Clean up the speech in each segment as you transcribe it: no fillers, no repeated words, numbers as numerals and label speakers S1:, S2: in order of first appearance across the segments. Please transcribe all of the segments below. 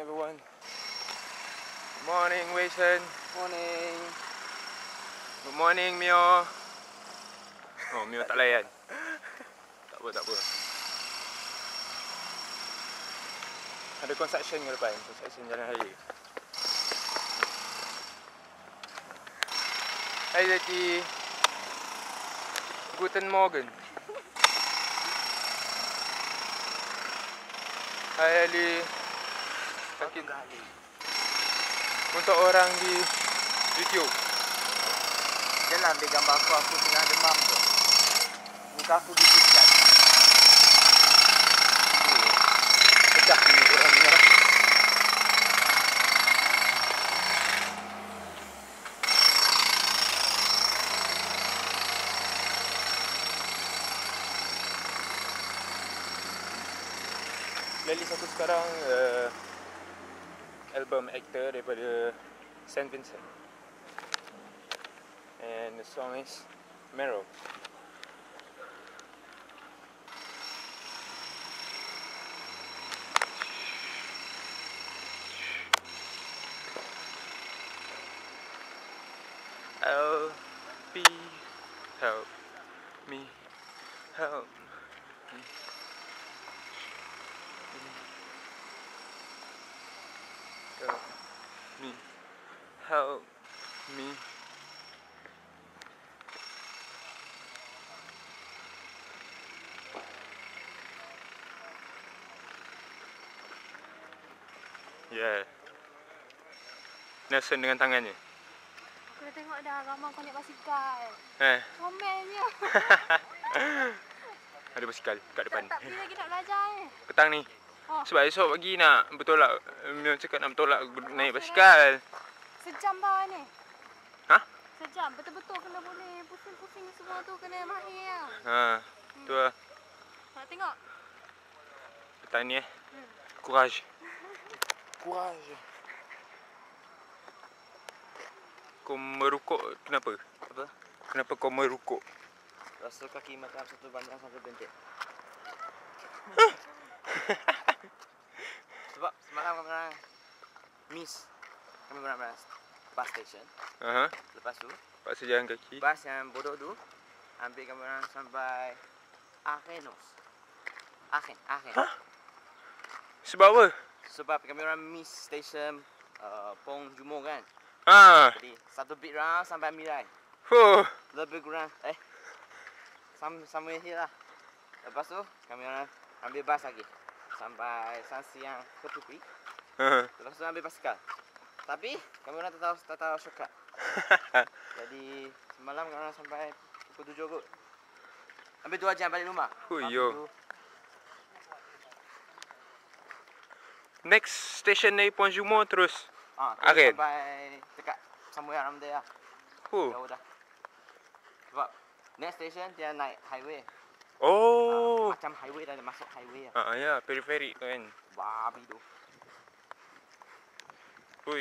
S1: everyone. Good morning, Wei-Shen.
S2: Morning.
S1: Good morning, Mio. Oh, Mio tak layan. Tak apa. Ada construction ke depan? Construction jalan raya. Hai Zaki. Guten Morgen. Hai Ali. Sakit. Untuk orang di YouTube.
S2: Jangan ambil gambar aku tengah demam tu. Muka aku dipiskan.
S1: Pecah ni orangnya. Playlist aku sekarang album Actor daripada Saint Vincent. And the song is Marrow. LP, help me, help me. Help me, help me. Yeah. Nelson dengan tangannya.
S3: Aku dah tengok dah ramai kau naik basikal. Komennya.
S1: Ada basikal kat depan.
S3: Tak lagi nak belajar
S1: Petang ni.
S3: Oh.
S1: Sebab esok pagi nak bertolak. Mio cakap nak bertolak naik basikal.
S3: Sejam bawah ni.
S1: Hah?
S3: Sejam. Betul-betul kena boleh pusing-pusing semua tu kena mahir lah.
S1: Tu lah.
S3: Nak tengok?
S1: Petang ni Courage. Courage. Kau merukuk kenapa?
S2: Apa?
S1: Kenapa kau merukuk?
S2: Rasa kaki macam satu bandang satu bentik. Sebab semalam kami miss. Kami berada bus station. Lepas tu
S1: Paksa jalan kaki.
S2: bas yang bodoh tu ambil kami orang sampai Akenos. Aachen.
S1: Sebab apa?
S2: Sebab kami orang miss station Pong Jumo kan. Jadi satu bit round sampai Mirai. Lebih kurang somewhere here lah. Lepas tu kami orang ambil bas lagi sampai Sansiang ke Tupi. Lepas tu ambil basikal. Tapi kami orang tak tahu shortcut. Jadi semalam kami orang sampai pukul 7 kot. Ambil 2 jam balik rumah.
S1: Yo. Next station dari Pont Jumo terus Aachen.
S2: Sampai dekat somewhere around there lah. Jauh dah. Sebab next station dia naik highway. Macam highway dah masuk highway lah.
S1: Ya, periferik tu kan.
S2: Babi tu.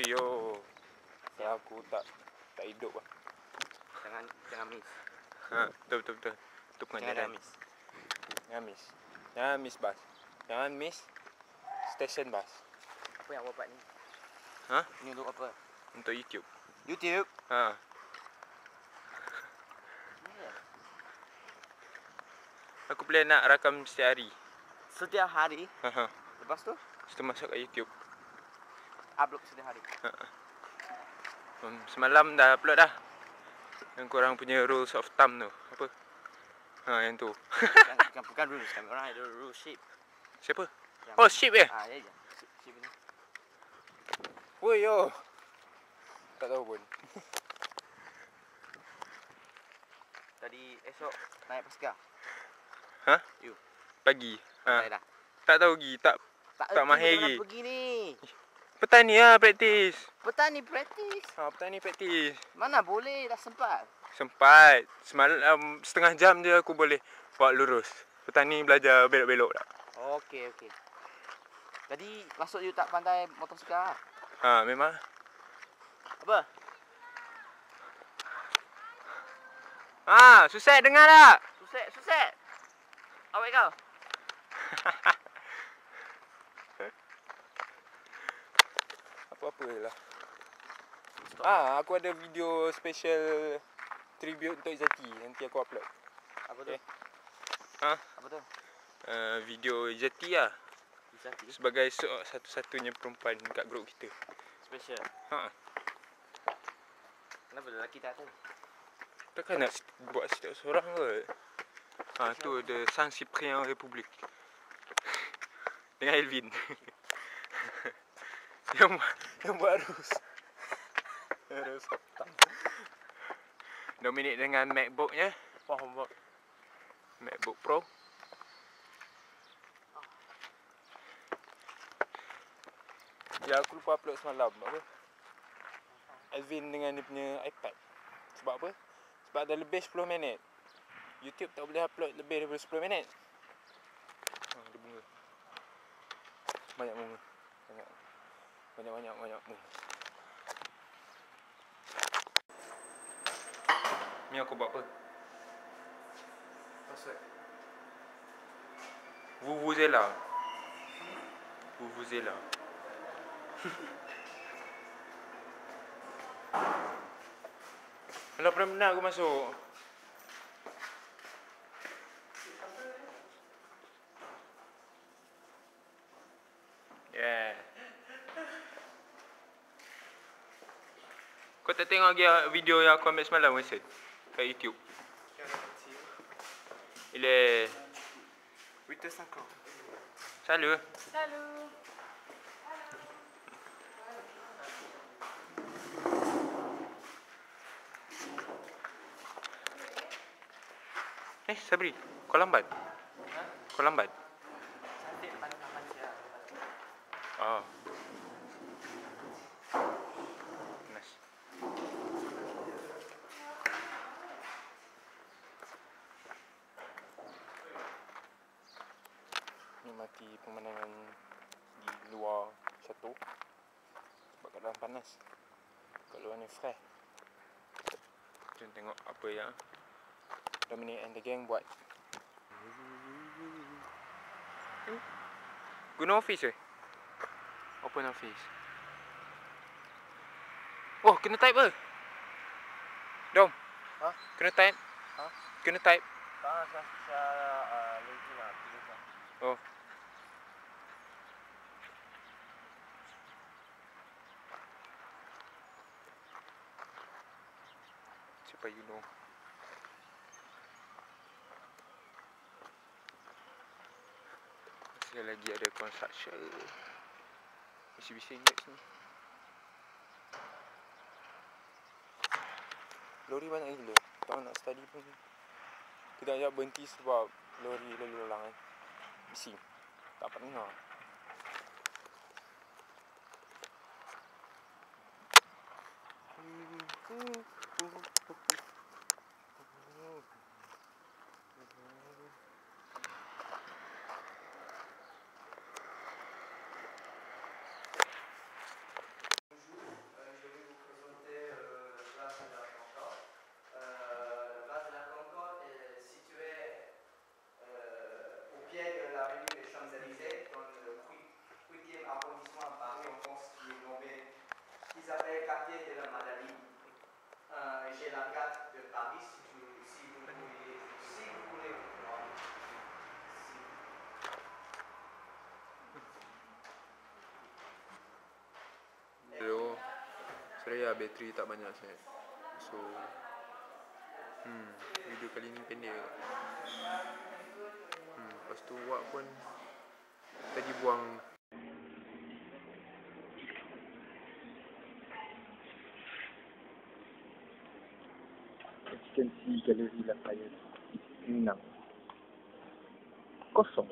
S1: Yo. Aku tak hidup lah.
S2: Jangan miss.
S1: Betul. Itu pengajaran. Jangan miss bas. Jangan miss station bus.
S2: Apa yang awak buat ni? Ini untuk apa?
S1: Untuk YouTube.
S2: YouTube?
S1: Aku plan nak rakam setiap hari.
S2: Setiap hari? Lepas tu?
S1: Setelah masuk kat YouTube.
S2: Upload setiap hari?
S1: Semalam dah upload dah. Yang korang punya rules of thumb tu. Apa? Yang tu.
S2: Bukan rules. Kami orang ada rules sheep.
S1: Siapa? Oh, sheep ya?
S2: Ya. Sheep ni.
S1: Yo. Tak tahu pun.
S2: Tadi esok naik basikal. You.
S1: Pagi.
S2: Naik dah.
S1: Tak tahu lagi. Tak mahir lagi.
S2: Pergi ni.
S1: Petang ni lah praktis.
S2: Petang ni praktis.
S1: Petang ni praktis.
S2: Mana boleh, dah sempat.
S1: Sempat. Semalam setengah jam je aku boleh buat lurus. Petang ni belajar belok-belok dah.
S2: Okey. Tadi masuk you tak pandai motosikal?
S1: Memang.
S2: Apa?
S1: Susah dengar tak?
S2: Susah. Awak kau.
S1: apa-apa lah. Aku ada video special tribute untuk Izzati. Nanti aku upload.
S2: Apa tu? Apa tu?
S1: Video Izzati lah.
S2: Izzati?
S1: Sebagai satu-satunya perempuan kat grup kita.
S2: Special? Kenapa lelaki tak ada?
S1: Takkan nak buat setiap seorang kot. Tu ada Saint Cyprien Republik. Dengan Elvin. yang buat arus. Arus petang. Dominic dengan MacBooknya. MacBook Pro. Ya, aku lupa upload semalam. Apa? Elvin dengan dia punya iPad. Sebab apa? Sebab dah lebih 10 minit. YouTube tak boleh upload lebih daripada 10 minit. Ada bunga. Banyak bunga. Banyak bunga. Ni aku buat apa?
S2: Password.
S1: Vuvuzela. Kalau benar-benar aku masuk. Yeah. Kau tak tengok lagi video yang aku ambil semalam, Winston? Kat YouTube. Il est
S2: 8h50.
S1: Salut. Sabri, kau lambat? Kau lambat?
S2: Cantik depan siap.
S1: Nice. Nikmati pemandangan di luar chateau. Sebab kat dalam panas. Kat luar ni fresh. Jom tengok apa yang Dominic and the gang buat. Guna office ke? Open office. Oh, kena type ke? Dom. Kena type? Kena type?
S2: Saya lagi lah.
S1: Oh. Supaya you know. Masih lagi ada construction. Masih bising kat sini. Lori banyak gila. Tak nak study pun. Kejap-kejap berhenti sebab lori lalu lalang kan. Bising. Tak dapat dengar. Saya bateri tak banyak sangat. So video kali ni pendek. Lepas tu wak pun tadi buang. Extensi galeri Lafayette 6 kosong.